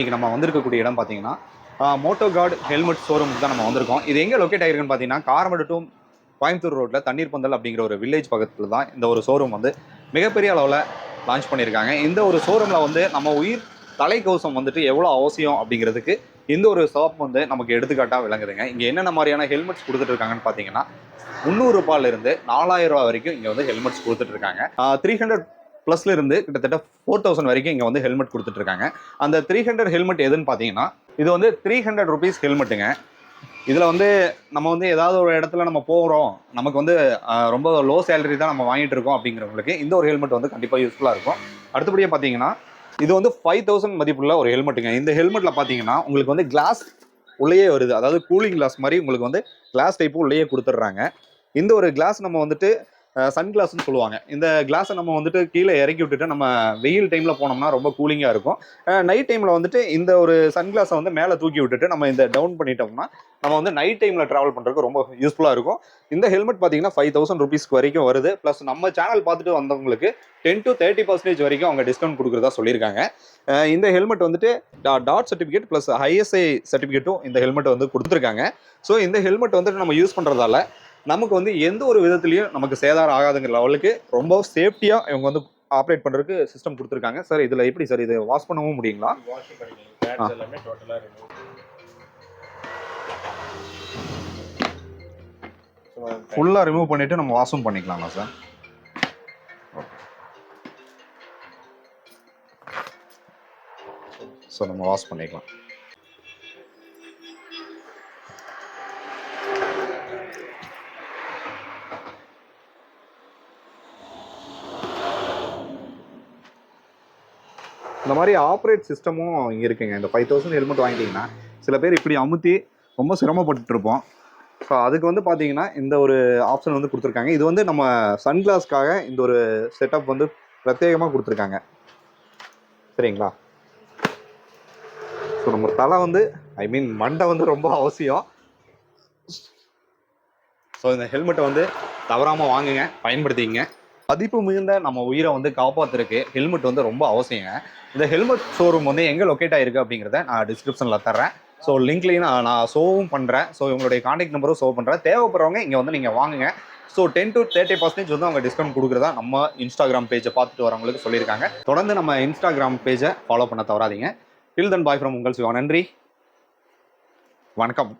இன்னைக்கு நம்ம வந்திருக்கக்கூடிய இடம் பார்த்தீங்கன்னா மோட்டோ கார்டு ஹெல்மெட் ஷோரூமுக்கு தான் நம்ம வந்திருக்கோம். இது எங்கே லொக்கேட் ஆகிருக்குன்னு பார்த்தீங்கன்னா காரமடு டு கோயம்புத்தூர் ரோட்டில் தண்ணீர் பந்தல் அப்படிங்கிற ஒரு வில்லேஜ் பக்கத்தில் தான் இந்த ஒரு ஷோரூம் வந்து மிகப்பெரிய அளவில் லான்ச் பண்ணியிருக்காங்க. இந்த ஒரு ஷோரூமில் வந்து நம்ம உயிர் தலைக்கவசம் வந்துட்டு எவ்வளோ அவசியம் அப்படிங்கிறதுக்கு இந்த ஒரு ஷாப் வந்து நமக்கு எடுத்துக்காட்டாக விளங்குதுங்க. இங்கே என்னென்ன மாதிரியான ஹெல்மெட்ஸ் கொடுத்துட்டு இருக்காங்கன்னு பார்த்தீங்கன்னா 300 ரூபாயிலிருந்து 4000 ரூபா வரைக்கும் இங்கே வந்து ஹெல்மெட்ஸ் கொடுத்துட்டு இருக்காங்க. 300 ப்ளஸ்ல இருந்து கிட்டத்தட்ட 4000 வரைக்கும் இங்கே வந்து ஹெல்மெட் கொடுத்துட்டு இருக்காங்க. அந்த 300 ஹெல்மெட் எதுன்னு பார்த்தீங்கன்னா இது வந்து 300 ருபீஸ் ஹெல்மெட்டுங்க. இதில் வந்து நம்ம வந்து ஏதாவது ஒரு இடத்துல நம்ம போகிறோம், நமக்கு வந்து ரொம்ப லோ சேலரி தான் நம்ம வாங்கிட்டு இருக்கோம் அப்படிங்கிறவங்களுக்கு இந்த ஒரு ஹெல்மெட் வந்து கண்டிப்பாக யூஸ்ஃபுல்லாக இருக்கும். அடுத்தபடியாக பார்த்தீங்கன்னா இது வந்து 5000 மதிப்புள்ள ஒரு ஹெல்மெட்டுங்க. இந்த ஹெல்மெட்டில் பார்த்தீங்கன்னா உங்களுக்கு வந்து கிளாஸ் உள்ளேயே வருது, அதாவது கூலிங் கிளாஸ் மாதிரி உங்களுக்கு வந்து கிளாஸ் டைப்பு உள்ளேயே கொடுத்துட்றாங்க. இந்த ஒரு கிளாஸ் நம்ம வந்துட்டு சன் கிளாஸ்ன்னு சொல்லுவாங்க. இந்த கிளாஸை நம்ம வந்துட்டு கீழே இறக்கி விட்டுட்டு நம்ம வெயில் டைமில் போனோம்னா ரொம்ப கூலிங்காக இருக்கும். நைட் டைமில் வந்துட்டு இந்த ஒரு சன் கிளாஸை வந்து மேலே தூக்கி விட்டுட்டு நம்ம இந்த டவுன் பண்ணிட்டோம்னா நம்ம வந்து நைட் டைமில் ட்ராவல் பண்ணுறதுக்கு ரொம்ப யூஸ்ஃபுல்லாக இருக்கும். இந்த ஹெல்மெட் பார்த்தீங்கன்னா 5000 ருபீஸ்க்கு வரைக்கும் வருது. ப்ளஸ் நம்ம சேனல் பார்த்துட்டு வந்தவங்களுக்கு 10 to 30% வரைக்கும் அவங்க டிஸ்கவுண்ட் கொடுக்குறதா சொல்லியிருக்காங்க. இந்த ஹெல்மெட் வந்துட்டு டாட் சர்டிஃபிகேட் ப்ளஸ் ஐஎஸ்ஐ சர்டிஃபிகேட்டும் இந்த ஹெல்மெட் வந்து கொடுத்துருக்காங்க. ஸோ இந்த ஹெல்மெட் வந்துட்டு நம்ம யூஸ் பண்ணுறதால நமக்கு வந்து எந்த ஒரு விதத்துலையும் நமக்கு சேதாரம் ஆகாதுங்கிற லெவலுக்கு ரொம்ப சேஃப்டியாக இவங்க வந்து ஆப்ரேட் பண்ணுறதுக்கு சிஸ்டம் கொடுத்துருக்காங்க. சார் இதில் எப்படி சார் இது வாஷ் பண்ணவும் முடியுங்களா? ஃபுல்லாக ரிமூவ் பண்ணிவிட்டு நம்ம வாஷும் பண்ணிக்கலாமா சார்? ஸோ நம்ம வாஷ் பண்ணிக்கலாம். இந்த மாதிரி ஆப்ரேட் சிஸ்டமும் இங்கே இருக்குங்க. இந்த 5000 ஹெல்மெட் வாங்கிட்டீங்கன்னா சில பேர் இப்படி அமுத்தி ரொம்ப சிரமப்பட்டு இருப்போம். ஸோ அதுக்கு வந்து பார்த்தீங்கன்னா இந்த ஒரு ஆப்ஷன் வந்து கொடுத்துருக்காங்க. இது வந்து நம்ம சன்கிளாஸ்க்காக இந்த ஒரு செட்டப் வந்து பிரத்யேகமாக கொடுத்துருக்காங்க. சரிங்களா? ஸோ நம்ம தலை வந்து மண்டை வந்து ரொம்ப அவசியம். ஸோ இந்த ஹெல்மெட்டை வந்து தவறாமல் வாங்குங்க, பயன்படுத்திங்க. மதிப்பு மிகுந்த நம்ம உயிரை வந்து காப்பாற்றுறதுக்கு ஹெல்மெட் வந்து ரொம்ப அவசியங்க. இந்த ஹெல்மெட் ஷோரூம் வந்து எங்கே லொக்கேட் ஆகிருக்கு அப்படிங்கிறத நான் டிஸ்கிரிப்ஷனில் தர்றேன். ஸோ லிங்க்லேயும் நான் ஷோவும் பண்ணுறேன். ஸோ இவங்களுடைய கான்டாக்ட் நம்பரும் ஷோ பண்ணுறேன். தேவைப்படுறவங்க இங்கே வந்து நீங்கள் வாங்குங்க. ஸோ 10 to 30% வந்து அவங்க டிஸ்கவுண்ட் கொடுக்குறதா நம்ம இன்ஸ்டாகிராம் பேஜை பார்த்துட்டு வரவங்களுக்கு சொல்லியிருக்காங்க. தொடர்ந்து நம்ம இன்ஸ்டாகிராம் பேஜை ஃபாலோ பண்ண தவறாதீங்க. டில் தென் பாய் ஃப்ரம் உங்கள் சிவா. நன்றி, வணக்கம்.